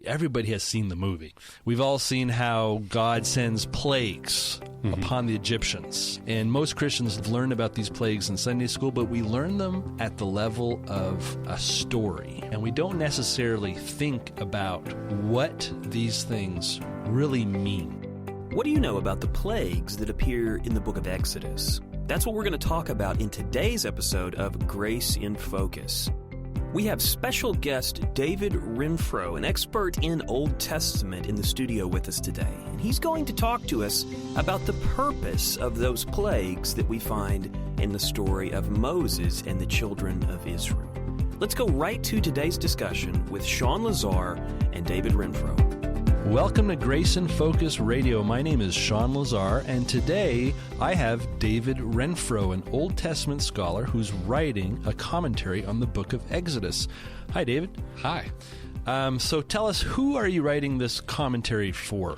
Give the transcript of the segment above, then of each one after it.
Everybody has seen the movie. We've all seen how God sends plagues upon the Egyptians. And most Christians learn about these plagues in Sunday school, but we learn them at the level of a story. And we don't necessarily think about what these things really mean. What do you know about the plagues that appear in the book of Exodus? That's what we're going to talk about in today's episode of Grace in Focus. We have special guest David Renfro, an expert in Old Testament, in the studio with us today. And he's going to talk to us about the purpose of those plagues that we find in the story of Moses and the children of Israel. Let's go right to today's discussion with Shawn and David Renfro. Welcome to Grace in Focus Radio. My name is Shawn Lazar, and today I have David Renfro, an Old Testament scholar who's writing a commentary on the book of Exodus. Hi, David. Hi. So tell us, who are you writing this commentary for?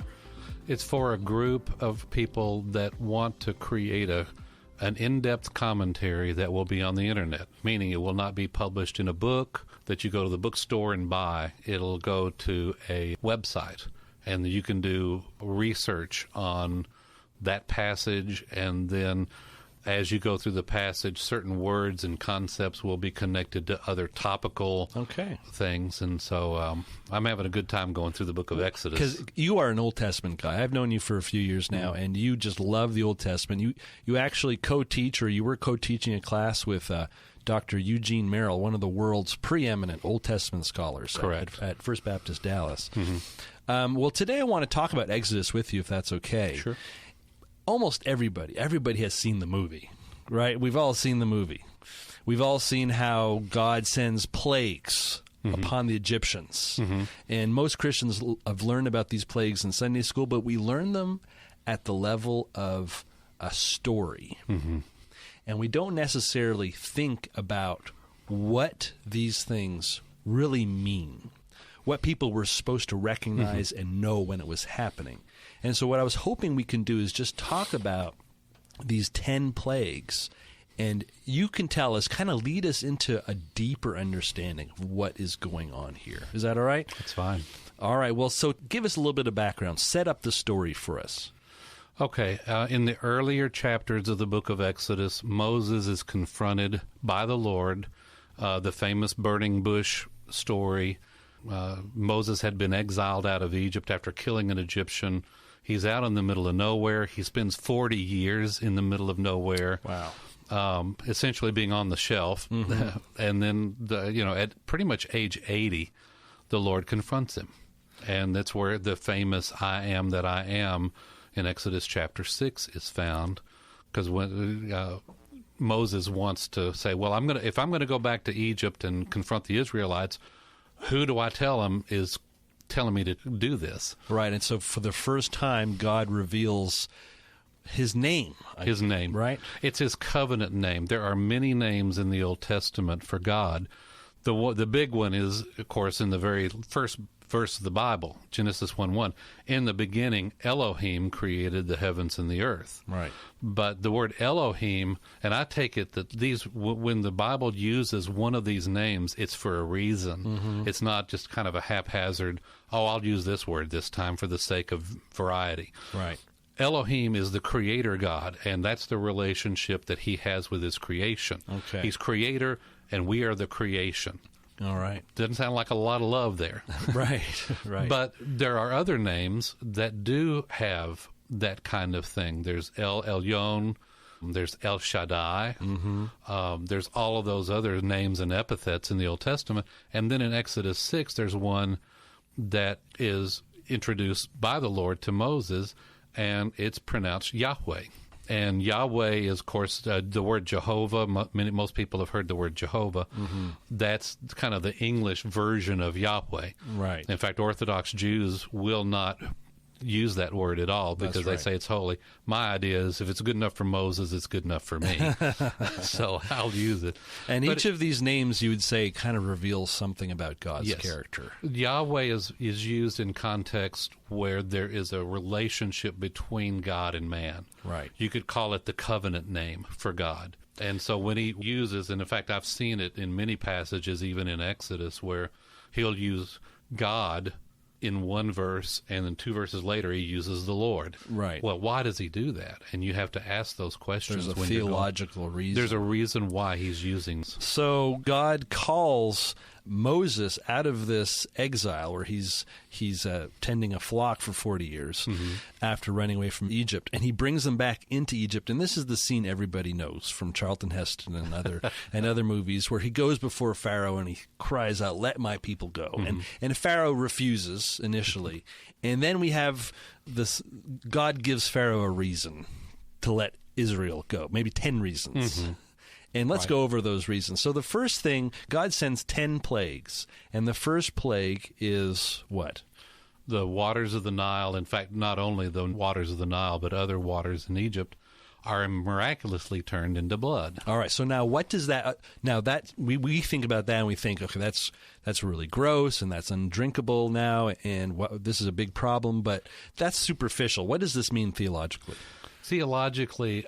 It's for a group of people that want to create an in-depth commentary that will be on the internet, meaning it will not be published in a book that you go to the bookstore and buy. It'll go to a website, and you can do research on that passage, and then as you go through the passage, certain words and concepts will be connected to other topical things. And so I'm having a good time going through the book of Exodus. Because you are an Old Testament guy. I've known you for a few years now, and you just love the Old Testament. You actually co-teach, or you were co-teaching a class with Dr. Eugene Merrill, one of the world's preeminent Old Testament scholars. Correct. At First Baptist Dallas. Well, today I want to talk about Exodus with you, if that's okay. Sure. Almost everybody has seen the movie, right? We've all seen the movie. We've all seen how God sends plagues upon the Egyptians. And most Christians have learned about these plagues in Sunday school, but we learn them at the level of a story. And we don't necessarily think about what these things really mean, what people were supposed to recognize and know when it was happening. And so what I was hoping we can do is just talk about these 10 plagues, and you can tell us, kind of lead us into a deeper understanding of what is going on here. Is that all right? That's fine. All right. Well, so give us a little bit of background. Set up the story for us. Okay. In the earlier chapters of the book of Exodus, Moses is confronted by the Lord, the famous burning bush story. Moses had been exiled out of Egypt after killing an Egyptian. He's out in the middle of nowhere. He spends 40 years in the middle of nowhere. Wow. Essentially being on the shelf. And then, at pretty much age 80, the Lord confronts him. And that's where the famous I am that I am in Exodus chapter 6 is found. Because when Moses wants to say, well, if I'm going to go back to Egypt and confront the Israelites, who do I tell them is telling me to do this? Right, and so for the first time, God reveals his name. His name. Right? It's his covenant name. There are many names in the Old Testament for God. The big one is, of course, in the very first verse of the Bible, Genesis 1:1. In the beginning, Elohim created the heavens and the earth. Right. But the word Elohim, and I take it that when the Bible uses one of these names, it's for a reason. It's not just kind of a haphazard, I'll use this word this time for the sake of variety. Right. Elohim is the creator God, and that's the relationship that he has with his creation. Okay. He's creator, and we are the creation. All right. Doesn't sound like a lot of love there. Right. But there are other names that do have that kind of thing. There's El Elyon, there's El Shaddai, there's all of those other names and epithets in the Old Testament. And then in Exodus 6, there's one that is introduced by the Lord to Moses, and it's pronounced Yahweh. And Yahweh is, of course, the word Jehovah. Most people have heard the word Jehovah. That's kind of the English version of Yahweh. Right. In fact, Orthodox Jews will not use that word at all because they say it's holy. My idea is if it's good enough for Moses, it's good enough for me. So I'll use it. And each of these names, you would say, kind of reveals something about God's character. Yahweh is used in context where there is a relationship between God and man. Right. You could call it the covenant name for God. And so when he uses, and in fact I've seen it in many passages, even in Exodus, where he'll use God in one verse, and then 2 verses later he uses the Lord. Right. Well, why does he do that? And you have to ask those questions. There's a theological reason. There's a reason why he's using. So God calls Moses out of this exile where he's tending a flock for 40 years after running away from Egypt, and he brings them back into Egypt. And this is the scene everybody knows from Charlton Heston and other movies, where he goes before Pharaoh and he cries out, "Let my people go." And Pharaoh refuses initially, and then we have this. God gives Pharaoh a reason to let Israel go, maybe 10 reasons. And let's go over those reasons. So the first thing, God sends 10 plagues. And the first plague is what? The waters of the Nile. In fact, not only the waters of the Nile, but other waters in Egypt are miraculously turned into blood. All right. So now what does that now that we think about that and we think, okay, that's really gross and that's undrinkable now and this is a big problem, but that's superficial. What does this mean theologically? Theologically,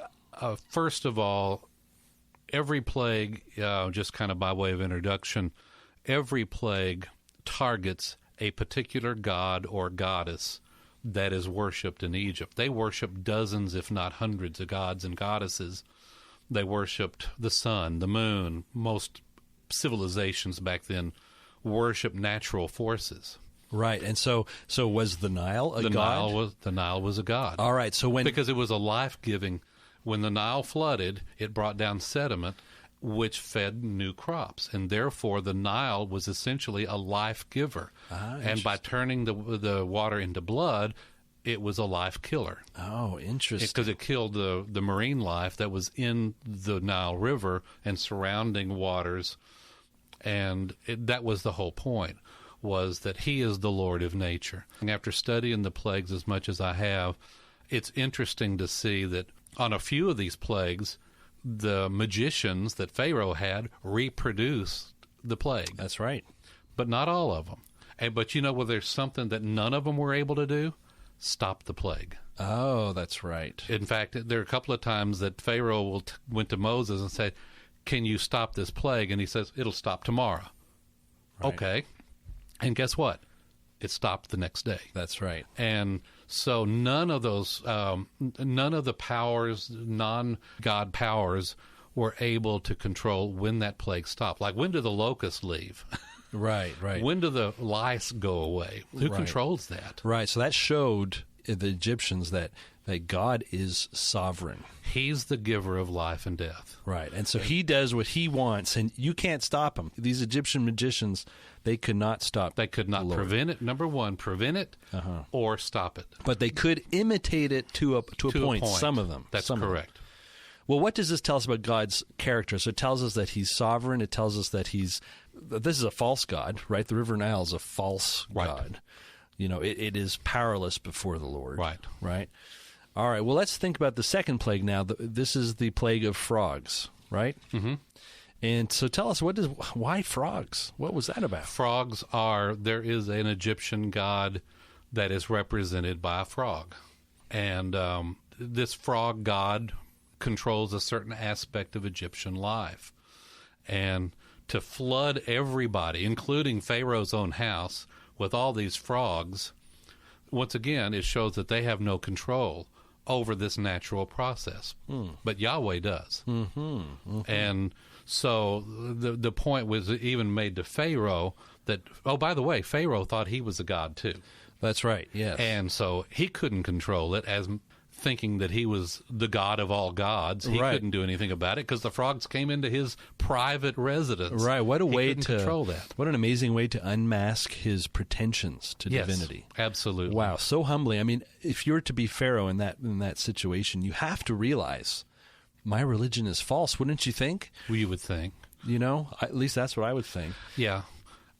first of all, every plague, just kind of by way of introduction, every plague targets a particular god or goddess that is worshipped in Egypt. They worshipped dozens, if not hundreds, of gods and goddesses. They worshipped the sun, the moon. Most civilizations back then worshipped natural forces. Right, and so was the Nile a god? The Nile was a god. All right, so because it was a life-giving. When the Nile flooded, it brought down sediment, which fed new crops, and therefore the Nile was essentially a life giver. And by turning the water into blood, it was a life killer. Oh, interesting! Because it killed the marine life that was in the Nile River and surrounding waters, and that was the whole point. Was that he is the Lord of nature. And after studying the plagues as much as I have, it's interesting to see that on a few of these plagues, the magicians that Pharaoh had reproduced the plague. That's right. But not all of them. But there's something that none of them were able to do? Stop the plague. Oh, that's right. In fact, there are a couple of times that Pharaoh went to Moses and said, "Can you stop this plague?" And he says, "It'll stop tomorrow." Right. Okay. And guess what? It stopped the next day. That's right. And so none of the powers, non-God powers, were able to control when that plague stopped. Like, when do the locusts leave? Right. When do the lice go away? Who controls that? Right. So that showed the Egyptians that God is sovereign. He's the giver of life and death. Right. And so he does what he wants, and you can't stop him. These Egyptian magicians, they could not stop. They could not prevent it. Number one, prevent it or stop it. But they could imitate it to a point. Some of them. That's correct. Well, what does this tell us about God's character? So it tells us that he's sovereign. It tells us that this is a false god, right? The River Nile is a false god. It is powerless before the Lord. Right. All right. Well, let's think about the second plague now. This is the plague of frogs, right? Mm-hmm. And so tell us, why frogs? What was that about? Frogs there is an Egyptian god that is represented by a frog. And this frog god controls a certain aspect of Egyptian life. And to flood everybody, including Pharaoh's own house, with all these frogs, once again, it shows that they have no control over this natural process. But Yahweh does. And so the point was even made to Pharaoh that, oh, by the way, Pharaoh thought he was a god too. That's right, yes. And so he couldn't control it, as thinking that he was the god of all gods. He couldn't do anything about it because the frogs came into his private residence. Right, what a way to control that. What an amazing way to unmask his pretensions to divinity. Absolutely. Wow, so humbling. I mean, if you're to be Pharaoh in that situation, you have to realize my religion is false, wouldn't you think? Well, you would think. At least that's what I would think. Yeah.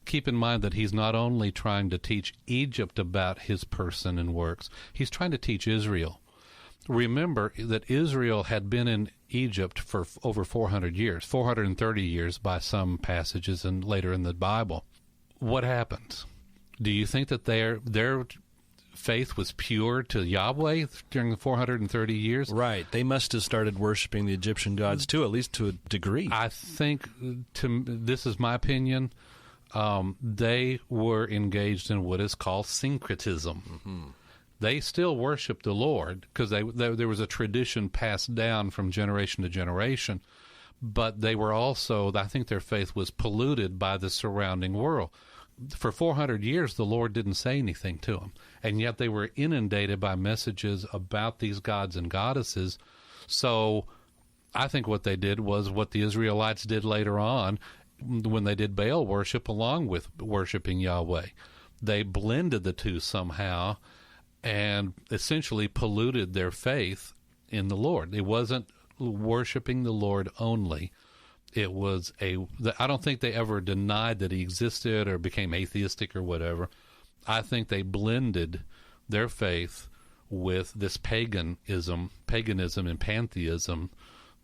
Keep in mind that he's not only trying to teach Egypt about his person and works, he's trying to teach Israel. Remember that Israel had been in Egypt for over 400 years, 430 years by some passages and later in the Bible. What happened? Do you think that their faith was pure to Yahweh during the 430 years? Right. They must have started worshiping the Egyptian gods too, at least to a degree. I think, this is my opinion, they were engaged in what is called syncretism. Mm-hmm. They still worshiped the Lord because there was a tradition passed down from generation to generation, but they were also, I think their faith was polluted by the surrounding world. For 400 years, the Lord didn't say anything to them, and yet they were inundated by messages about these gods and goddesses. So I think what they did was what the Israelites did later on when they did Baal worship along with worshiping Yahweh. They blended the two somehow and essentially polluted their faith in the Lord. It wasn't worshiping the Lord only. It was I don't think they ever denied that he existed or became atheistic or whatever. I think they blended their faith with this paganism and pantheism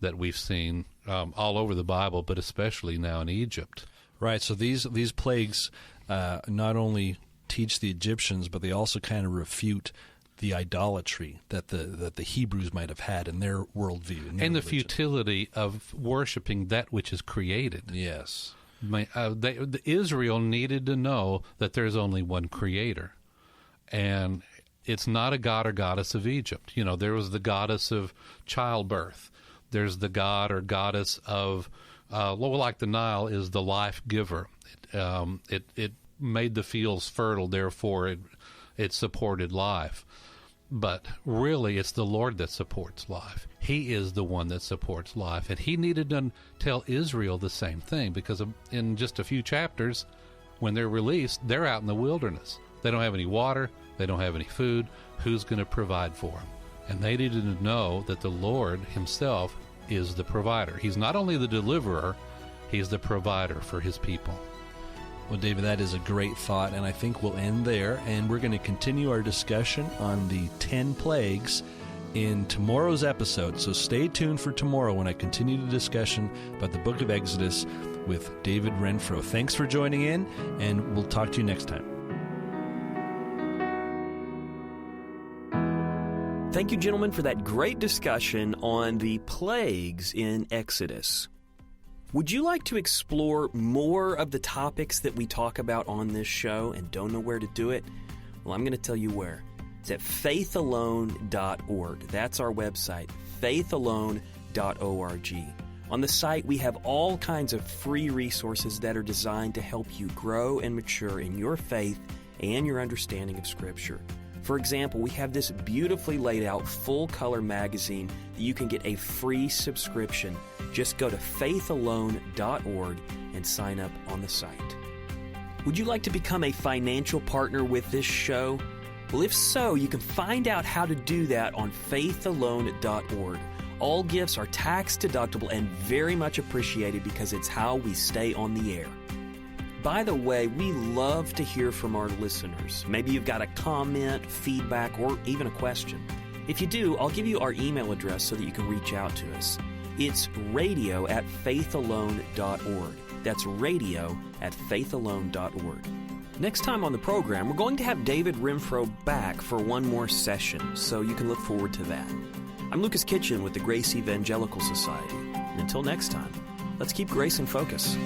that we've seen all over the Bible, but especially now in Egypt. Right. So these plagues not only teach the Egyptians, but they also kind of refute the idolatry that the Hebrews might have had in their worldview. And the futility of worshiping that which is created. Yes. Israel needed to know that there's only one creator. And it's not a god or goddess of Egypt. You know, there was the goddess of childbirth. There's the god or goddess of, like the Nile is the life giver. It made the fields fertile, therefore it supported life. But really, it's the Lord that supports life. He is the one that supports life. And he needed to tell Israel the same thing, because in just a few chapters, when they're released, they're out in the wilderness. They don't have any water. They don't have any food. Who's going to provide for them? And they needed to know that the Lord himself is the provider. He's not only the deliverer, he's the provider for his people. Well, David, that is a great thought, and I think we'll end there, and we're going to continue our discussion on the 10 plagues in tomorrow's episode. So stay tuned for tomorrow when I continue the discussion about the book of Exodus with David Renfro. Thanks for joining in, and we'll talk to you next time. Thank you, gentlemen, for that great discussion on the plagues in Exodus. Would you like to explore more of the topics that we talk about on this show and don't know where to do it? Well, I'm going to tell you where. It's at faithalone.org. That's our website, faithalone.org. On the site, we have all kinds of free resources that are designed to help you grow and mature in your faith and your understanding of Scripture. For example, we have this beautifully laid out full-color magazine that you can get a free subscription. Just go to faithalone.org and sign up on the site. Would you like to become a financial partner with this show? Well, if so, you can find out how to do that on faithalone.org. All gifts are tax-deductible and very much appreciated because it's how we stay on the air. By the way, we love to hear from our listeners. Maybe you've got a comment, feedback, or even a question. If you do, I'll give you our email address so that you can reach out to us. It's radio@faithalone.org. That's radio@faithalone.org. Next time on the program, we're going to have David Renfro back for one more session, so you can look forward to that. I'm Lucas Kitchen with the Grace Evangelical Society. And until next time, let's keep grace in focus.